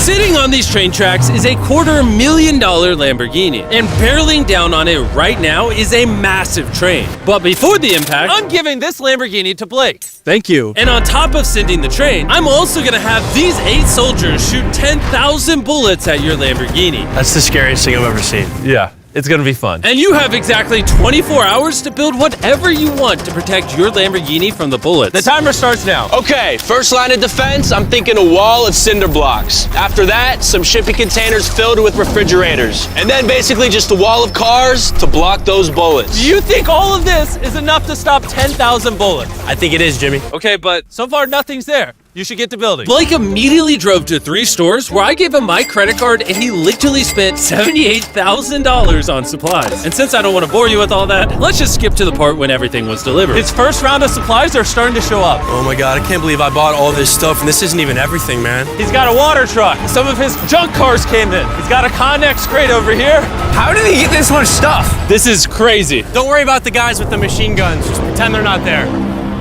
Sitting on these train tracks is a $250,000 Lamborghini, and barreling down on it right now is a massive train. But before the impact, I'm giving this Lamborghini to Blake. Thank you. And on top of sending the train, I'm also gonna have these 8 soldiers shoot 10,000 bullets at your Lamborghini. That's the scariest thing I've ever seen. Yeah, it's gonna be fun. And you have exactly 24 hours to build whatever you want to protect your Lamborghini from the bullets. The timer starts now. Okay, first line of defense, I'm thinking a wall of cinder blocks. After that, some shipping containers filled with refrigerators. And then basically just a wall of cars to block those bullets. Do you think all of this is enough to stop 10,000 bullets? I think it is, Jimmy. Okay, but So far, nothing's there. You should get to building. Blake immediately drove to 3 stores where I gave him my credit card and he literally spent $78,000 on supplies. And since I don't want to bore you with all that, let's just skip to the part when everything was delivered. His first round of supplies are starting to show up. Oh my God, I can't believe I bought all this stuff and this isn't even everything, man. He's got a water truck. Some of his junk cars came in. He's got a Connex crate over here. How did he get this much stuff? This is crazy. Don't worry about the guys with the machine guns. Just pretend they're not there.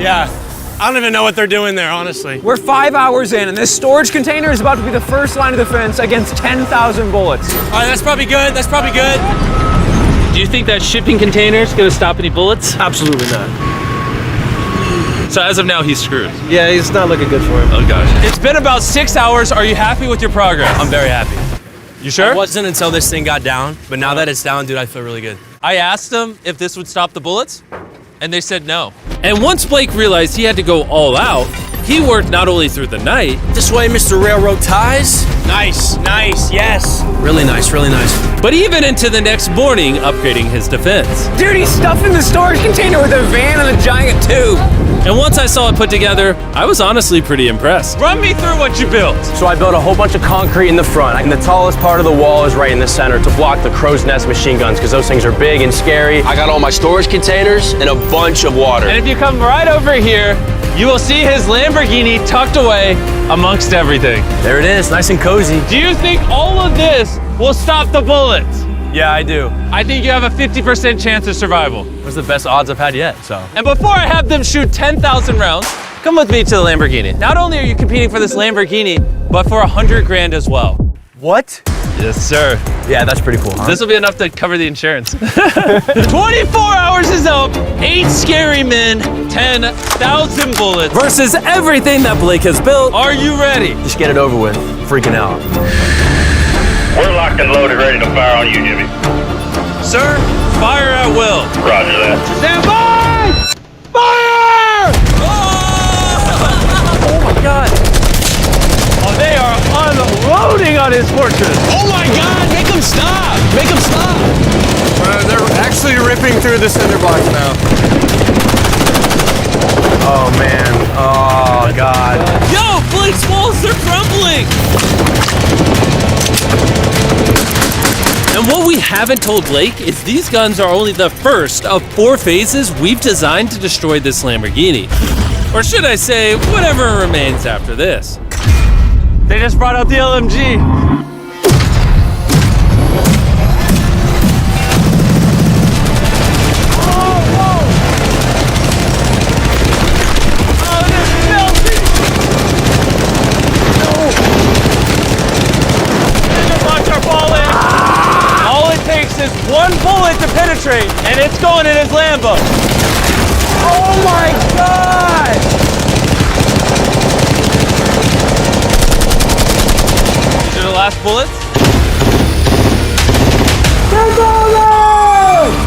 Yeah. I don't even know what they're doing there, honestly. We're 5 hours in, and this storage container is about to be the first line of defense against 10,000 bullets. All right, that's probably good. That's probably good. Do you think that shipping container is going to stop any bullets? Absolutely not. So as of now, he's screwed. Yeah, it's not looking good for him. Oh gosh. It's been about 6 hours. Are you happy with your progress? I'm very happy. You sure? It wasn't until this thing got down, but now that it's down, dude, I feel really good. I asked them if this would stop the bullets, and they said no. And once Blake realized he had to go all out, he worked not only through the night. This way, Mr. Railroad Ties. Nice, nice, yes. Really nice, really nice. But even into the next morning, upgrading his defense. Dude, he's stuffing the storage container with a van and a giant tube. And once I saw it put together, I was honestly pretty impressed. Run me through what you built. So I built a whole bunch of concrete in the front, and the tallest part of the wall is right in the center to block the crow's nest machine guns, because those things are big and scary. I got all my storage containers and a bunch of water. And if you come right over here, you will see his Lamborghini tucked away amongst everything. There it is, nice and cozy. Do you think all of this will stop the bullets? Yeah, I do. I think you have a 50% chance of survival. It was the best odds I've had yet, so. And before I have them shoot 10,000 rounds, come with me to the Lamborghini. Not only are you competing for this Lamborghini, but for 100 grand as well. What? Yes, sir. Yeah, that's pretty cool, huh? This will be enough to cover the insurance. 24 hours is up, 8 scary men, 10,000 bullets. Versus everything that Blake has built. Are you ready? Just get it over with. Freaking out. We're locked and loaded, ready to fire on you, Jimmy. Sir, fire at will. Roger that. Stand by! Fire! Oh my God. Oh, they are unloading on his fortress. Oh my God, make them stop! Make them stop! They're actually ripping through the cinder blocks now. Oh man, oh God. Yo, Blake's walls, they're crumbling! And what we haven't told Blake is these guns are only the first of 4 phases we've designed to destroy this Lamborghini. Or should I say, whatever remains after this. They just brought out the LMG. One bullet to penetrate, and it's going in his Lambo. Oh my God! These are the last bullets.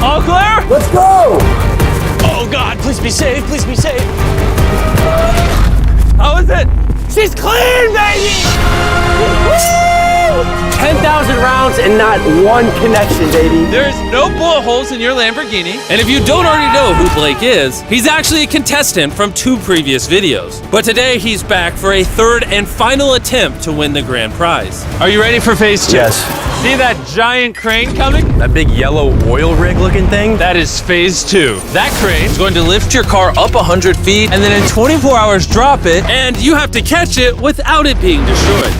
All clear? Let's go! Oh God, please be safe, please be safe. How is it? She's clean, baby! 10,000 rounds and not one connection, baby. There's no bullet holes in your Lamborghini. And if you don't already know who Blake is, he's actually a contestant from 2 previous videos. But today he's back for a 3rd and final attempt to win the grand prize. Are you ready for phase 2? Yes. See that giant crane coming? That big yellow oil rig looking thing? That is phase 2. That crane He's going to lift your car up 100 feet, and then in 24 hours drop it. and you have to catch it without it being destroyed.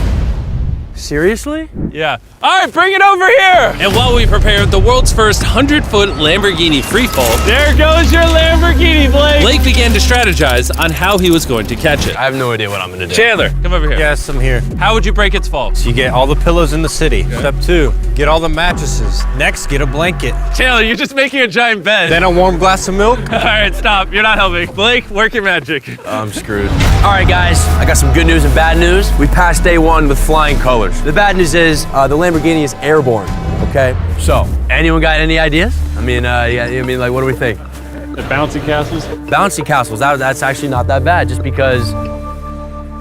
Seriously? Yeah. All right, bring it over here. And while we prepared the world's first 100-foot Lamborghini freefall, There goes your Lamborghini, Blake. Blake began to strategize on how he was going to catch it. I have no idea what I'm gonna do. Chandler, come over here. Yes, I'm here. How would you break its fall? So you get all the pillows in the city. Step 2, get all the mattresses. Next, get a blanket. Chandler, you're just making a giant bed. Then a warm glass of milk. All right, stop. You're not helping. Blake, work your magic. I'm screwed. All right, guys, I got some good news and bad news. We passed day 1 with flying colors. The bad news is the Lamborghini is airborne, okay? So, anyone got any ideas? I mean, like, what do we think? The bouncy castles. Bouncy castles, that's actually not that bad, just because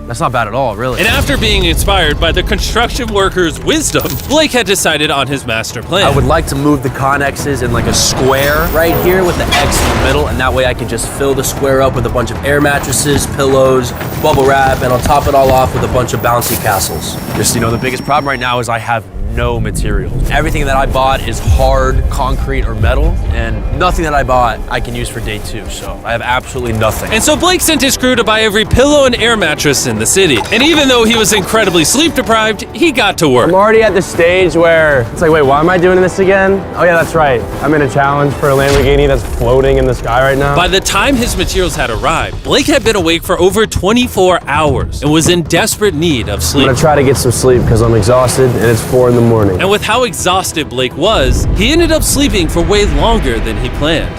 that's not bad at all, really. And after being inspired by the construction workers' wisdom, Blake had decided on his master plan. I would like to move the connexes in like a square right here with the X in the middle, and that way I can just fill the square up with a bunch of air mattresses, pillows, bubble wrap, and I'll top it all off with a bunch of bouncy castles. Just, the biggest problem right now is I have no materials. Everything that I bought is hard concrete or metal, and nothing that I bought I can use for day 2, so I have absolutely nothing. And so Blake sent his crew to buy every pillow and air mattress in the city. And even though he was incredibly sleep deprived, he got to work. I'm already at the stage where it's like, wait, why am I doing this again? Oh yeah, that's right. I'm in a challenge for a Lamborghini that's floating in the sky right now. By the time his materials had arrived, Blake had been awake for over 24 hours and was in desperate need of I'm sleep. gonna try to get some sleep because I'm exhausted and it's 4 in the morning. And with how exhausted Blake was, he ended up sleeping for way longer than he planned.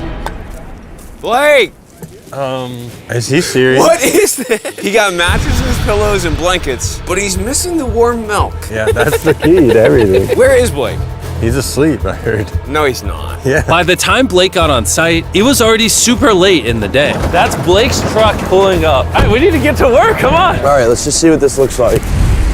Blake! Is he serious? What is this? He got mattresses, pillows, and blankets, but he's missing the warm milk. Yeah, that's the Key to everything. Where is Blake? He's asleep, I heard. No, he's not. By the time Blake got on site, it was already super late in the day. That's Blake's truck pulling up. All right, we need to get to work. Come on. All right, let's just see what this looks like.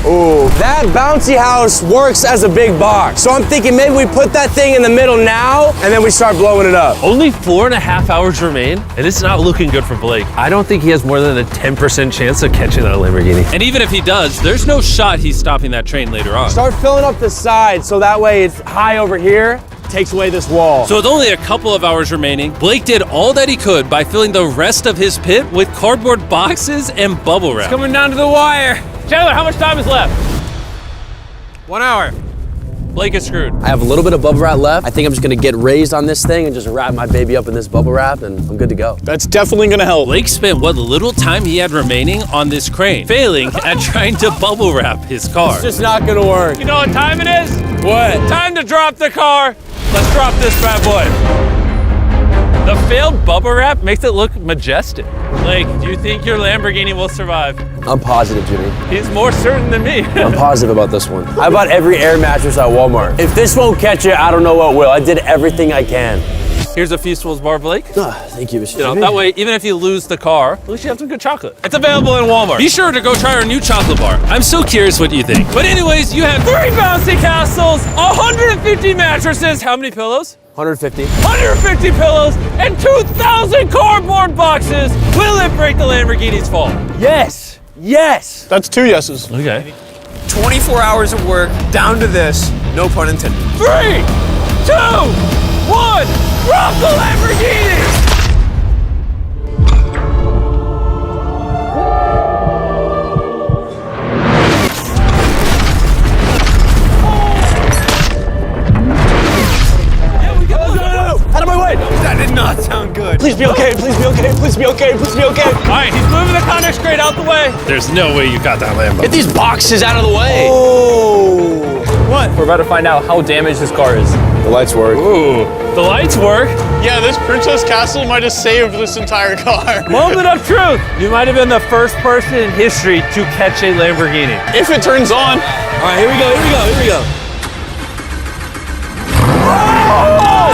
Oh, that bouncy house works as a big box. So I'm thinking maybe we put that thing in the middle now and then we start blowing it up. Only 4.5 hours remain, and it's not looking good for Blake. I don't think he has more than a 10% chance of catching that Lamborghini. And even if he does, there's no shot he's stopping that train later on. Start filling up the side so that way it's high over here, takes away this wall. So with only a couple of hours remaining, Blake did all that he could by filling the rest of his pit with cardboard boxes and bubble wrap. Coming down to the wire. Chandler, how much time is left? 1 hour. Blake is screwed. I have a little bit of bubble wrap left. I think I'm just gonna get raised on this thing and just wrap my baby up in this bubble wrap and I'm good to go. That's definitely gonna help. Blake spent what little time he had remaining on this crane, failing at trying to bubble wrap his car. It's just not gonna work. You know what time it is? What? Time to drop the car. Let's drop this bad boy. The failed bubble wrap makes it look majestic. Blake, do you think your Lamborghini will survive? I'm positive, Jimmy. He's more certain than me. I'm positive about this one. I bought every air mattress at Walmart. If this won't catch it, I don't know what will. I did everything I can. Here's a Feastables bar, Blake. Thank you, Mr. You know, that way, even if you lose the car, at least you have some good chocolate. It's available in Walmart. Be sure to go try our new chocolate bar. I'm so curious what you think. But anyways, you have 3 bouncy castles, 150 mattresses, how many pillows? 150. 150 pillows, and 2,000 cardboard boxes. Will it break the Lamborghini's fall? Yes. Yes. That's 2 yeses. Okay. 24 hours of work, down to this, no pun intended. 3, 2, 1, drop the Lamborghini! Out of my way. That did not sound good. Please be okay. Please be okay. Please be okay. Please be okay. All right, he's moving the Connex crate out the way. There's no way you got that Lambo. Get these boxes out of the way. Oh. What? We're about to find out how damaged this car is. The lights work. Ooh, the lights work. Yeah, this Princess Castle might have saved this entire car. Moment of truth. You might have been the first person in history to catch a Lamborghini. If it turns on. All right, here we go. Here we go. Here we go.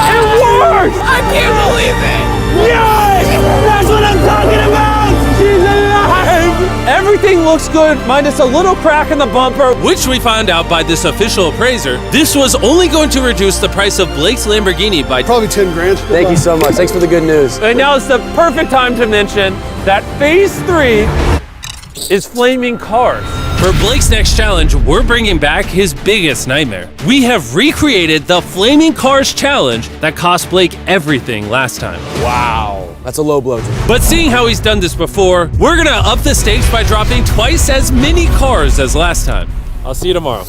It worked! I can't believe it. Yes! That's what I'm talking about! She's alive! Everything looks good, minus a little crack in the bumper. Which we found out by this official appraiser, this was only going to reduce the price of Blake's Lamborghini by Probably 10 grand. Thank you so much. Thanks for the good news. And now it's the perfect time to mention that phase 3 is flaming cars. For Blake's next challenge, we're bringing back his biggest nightmare. We have recreated the Flaming Cars challenge that cost Blake everything last time. Wow. That's a low blow. But seeing how he's done this before, we're gonna up the stakes by dropping twice as many cars as last time. I'll see you tomorrow.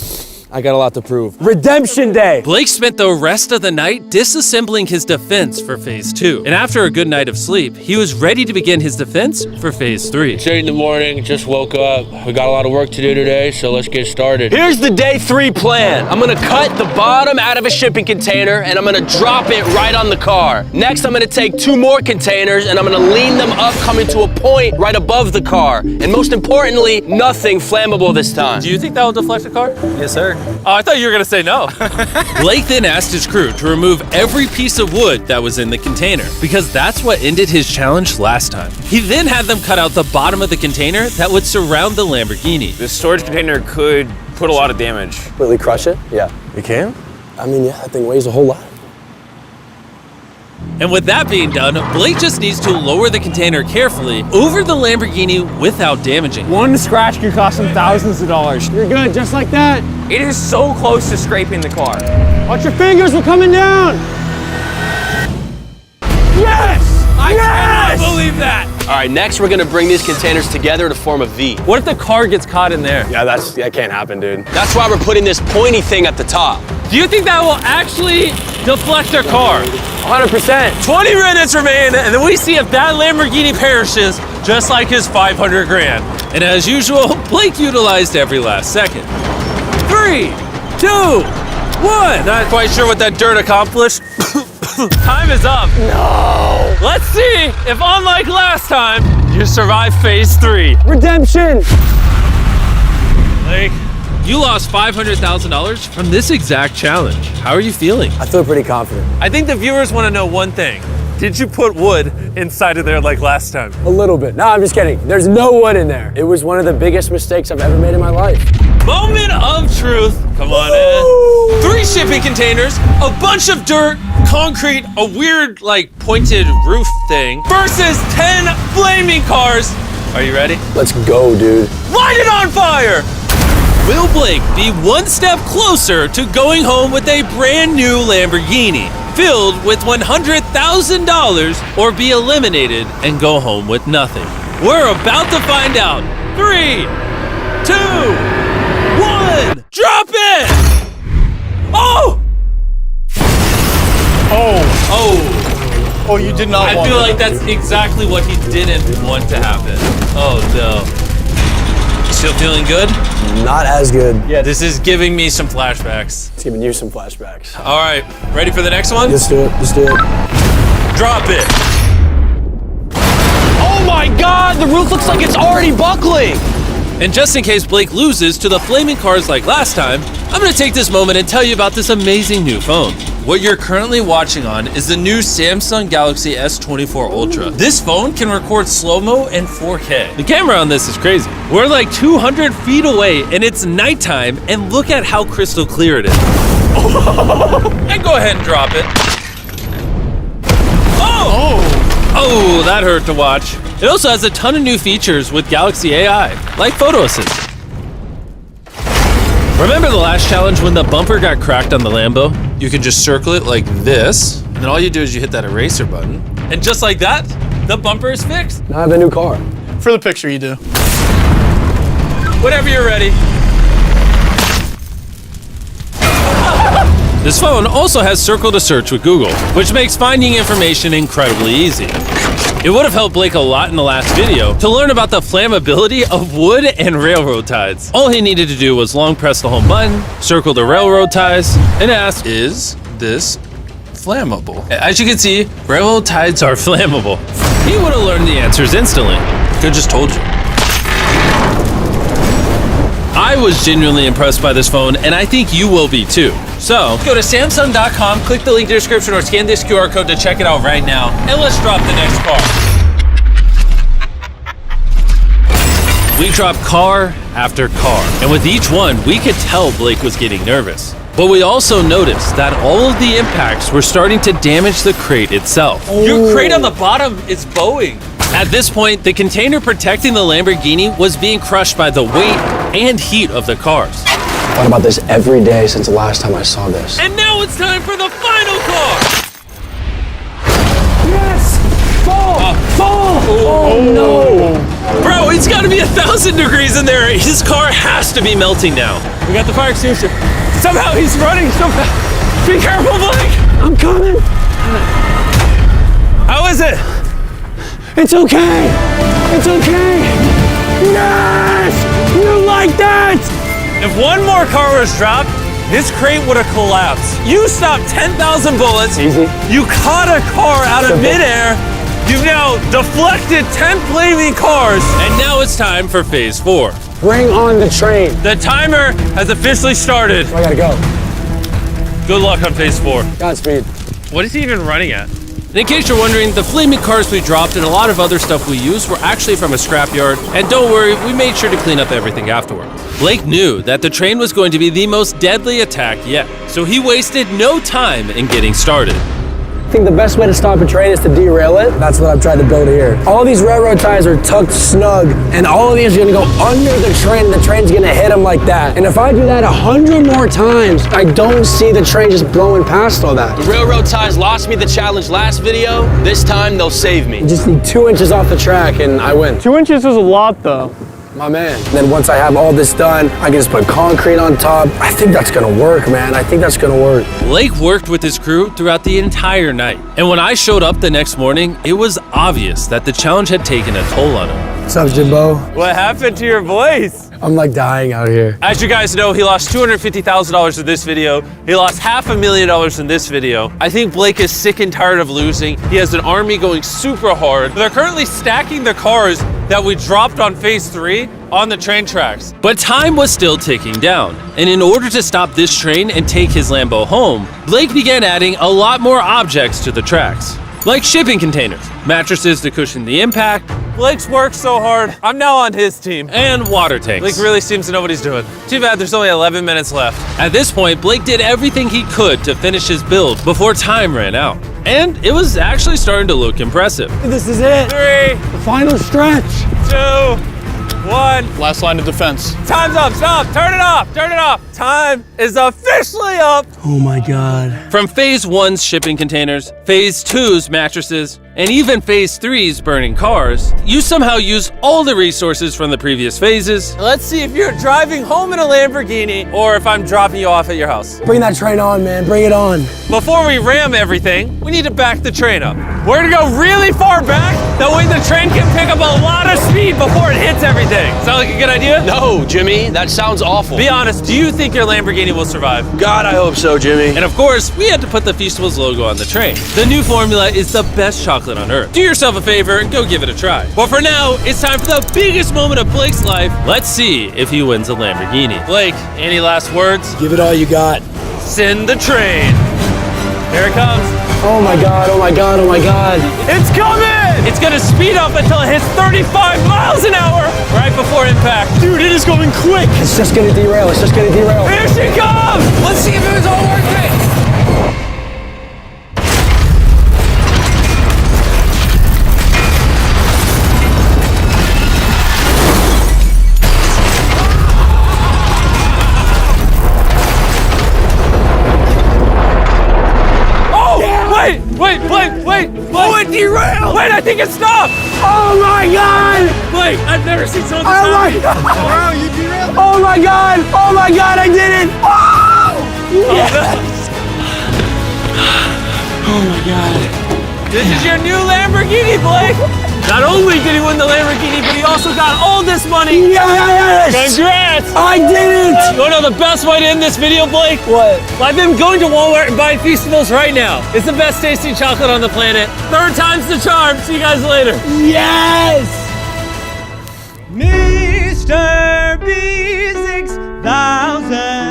I got a lot to prove. Redemption Day! Blake spent the rest of the night disassembling his defense for phase 2. And after a good night of sleep, he was ready to begin his defense for phase 3. It's 8 in the morning, just woke up. We got a lot of work to do today, so let's get started. Here's the day 3 plan. I'm gonna cut the bottom out of a shipping container and I'm gonna drop it right on the car. Next, I'm gonna take 2 more containers and I'm gonna lean them up, coming to a point right above the car. And most importantly, nothing flammable this time. Do you think that will deflect the car? Yes, sir. Oh, I thought you were gonna say no. Blake then asked his crew to remove every piece of wood that was in the container, because that's what ended his challenge last time. He then had them cut out the bottom of the container that would surround the Lamborghini. This storage container could put a lot of damage. Completely crush it? Yeah. You can? I mean, yeah, that thing weighs a whole lot. And with that being done, Blake just needs to lower the container carefully over the Lamborghini without damaging it. One scratch could cost him thousands of dollars. You're good, just like that. It is so close to scraping the car. Watch your fingers, we're coming down. Yes! I cannot believe that. All right, next we're gonna bring these containers together to form a V. What if the car gets caught in there? Yeah, that can't happen, dude. That's why we're putting this pointy thing at the top. Do you think that will actually deflect their car? 100%. 20 minutes remain, and then we see if that Lamborghini perishes, just like his 500 grand. And as usual, Blake utilized every last second. 3, 2, 1. Not quite sure what that dirt accomplished. Time is up. No! Let's see if, unlike last time, you survive phase 3. Redemption! Blake, You lost $500,000 from this exact challenge. How are you feeling? I feel pretty confident. I think the viewers want to know one thing. Did you put wood inside of there like last time? A little bit. No, I'm just kidding. There's no wood in there. It was one of the biggest mistakes I've ever made in my life. Moment of truth. Come on in. 3 shipping containers, a bunch of dirt, concrete, a weird, like, pointed roof thing, versus 10 flaming cars. Are you ready? Let's go, dude. Light it on fire! Will Blake be one step closer to going home with a brand new Lamborghini filled with $100,000, or be eliminated and go home with nothing? We're about to find out. 3, 2, 1, drop it! Oh! Oh, you did not I want feel that. like that's exactly what he didn't want to happen. Oh no. Still feeling good? Not as good. Yeah, this is giving me some flashbacks. It's giving you some flashbacks. All right, ready for the next one? Let's do it. Let's do it. Drop it. Oh my God, the roof looks like it's already buckling. And just in case Blake loses to the flaming cars like last time, I'm gonna take this moment and tell you about this amazing new phone. What you're currently watching on is the new Samsung Galaxy S24 Ultra. This phone can record slow-mo and 4K. The camera on this is crazy. We're like 200 feet away and it's nighttime, and look at how crystal clear it is. And go ahead and drop it. Oh, that hurt to watch. It also has a ton of new features with Galaxy AI, like photo assist. Remember the last challenge when the bumper got cracked on the Lambo? You can just circle it like this, and then all you do is you hit that eraser button, and just like that, the bumper is fixed. Now I have a new car. For the picture, you do. Whenever you're ready. This phone also has Circle to Search with Google, which makes finding information incredibly easy. It would have helped Blake a lot in the last video to learn about the flammability of wood and railroad ties. All he needed to do was long press the home button, circle the railroad ties, and ask, is this flammable? As you can see, railroad ties are flammable. He would have learned the answers instantly. Could have just told you. I was genuinely impressed by this phone, and I think you will be too. So, go to Samsung.com, click the link in the description, or scan this QR code to check it out right now, and let's drop the next car. We dropped car after car, and with each one, we could tell Blake was getting nervous. But we also noticed that all of the impacts were starting to damage the crate itself. Your crate on the bottom is bowing. At this point, the container protecting the Lamborghini was being crushed by the weight and heat of the cars. I thought about this every day since the last time I saw this. And now it's time for the final car! Yes! Fall! Fall! Oh no! Bro, Oh, it's got to be 1,000 degrees in there. His car has to be melting now. We got the fire extinguisher. Somehow he's running so fast. Be careful, Blake. I'm coming. How is it? It's okay. It's okay. Yes! You like that? If one more car was dropped, this crate would have collapsed. You stopped 10,000 bullets. Easy. You caught a car out of midair. You've now deflected 10 flaming cars. And now it's time for phase 4. Bring on the train. The timer has officially started. I gotta go. Good luck on phase 4. Godspeed. What is he even running at? And in case you're wondering, the flaming cars we dropped and a lot of other stuff we used were actually from a scrapyard. And don't worry, we made sure to clean up everything afterward. Blake knew that the train was going to be the most deadly attack yet, so he wasted no time in getting started. I think the best way to stop a train is to derail it. That's what I've tried to build here. All these railroad ties are tucked snug, and all of these are gonna go under the train, and the train's gonna hit them like that. And if I do that 100 more times, I don't see the train just blowing past all that. The railroad ties lost me the challenge last video. This time they'll save me. I just need 2 inches off the track and I win. 2 inches is a lot, though. My man. And then once I have all this done, I can just put concrete on top. I think that's gonna work, man. I think that's gonna work. Blake worked with his crew throughout the entire night. And when I showed up the next morning, it was obvious that the challenge had taken a toll on him. What's up, Jimbo? What happened to your voice? I'm like dying out here. As you guys know, he lost $250,000 in this video. He lost $500,000 in this video. I think Blake is sick and tired of losing. He has an army going super hard. They're currently stacking the cars that we dropped on phase 3 on the train tracks. But time was still ticking down, and in order to stop this train and take his Lambo home, Blake began adding a lot more objects to the tracks, like shipping containers, mattresses to cushion the impact, Blake's worked so hard. I'm now on his team. and water tanks. Blake really seems to know what he's doing. Too bad there's only 11 minutes left. At this point, Blake did everything he could to finish his build before time ran out, and it was actually starting to look impressive. This is it. 3, The final stretch. 2, 1. Last line of defense. Time's up. Stop. Turn it off. Turn it off. Time is officially up. Oh my God. From phase 1's shipping containers, phase 2's mattresses, and even phase 3's burning cars, you somehow use all the resources from the previous phases. Let's see if you're driving home in a Lamborghini or if I'm dropping you off at your house. Bring that train on, man. Bring it on. Before we ram everything, we need to back the train up. We're gonna go really far back. That way the train can pick up a lot of speed before it hits everything. Sound like a good idea? No, Jimmy, that sounds awful. Be honest, do you think your Lamborghini will survive? God, I hope so, Jimmy. And of course, we had to put the Feastables logo on the train. The new formula is the best chocolate on earth. Do yourself a favor and go give it a try. But for now, it's time for the biggest moment of Blake's life. Let's see if he wins a Lamborghini. Blake, any last words? Give it all you got. Send the train. Here it comes. Oh my God, oh my God, oh my God. It's coming! It's gonna speed up until it hits 35 miles an hour right before impact. Dude, it is going quick. It's just gonna derail, it's just gonna derail. Here she comes! Let's see if it was all worth it. Wait! Oh, it derailed! Wait, I think it stopped! Oh my God! Blake, I've never seen something this Oh my high. God! Wow, you derailed. Oh my God! Oh my God, I did it! Oh! Yes! Oh my God. This is your new Lamborghini, Blake! Not only did he win the Lamborghini, but he also got all this money! Yes! Congrats! I did it! You wanna know the best way to end this video, Blake? What? I've been going to Walmart and buying Feastables right now. It's the best tasting chocolate on the planet. 3rd time's the charm. See you guys later. Yes! Mr. Beast 6000.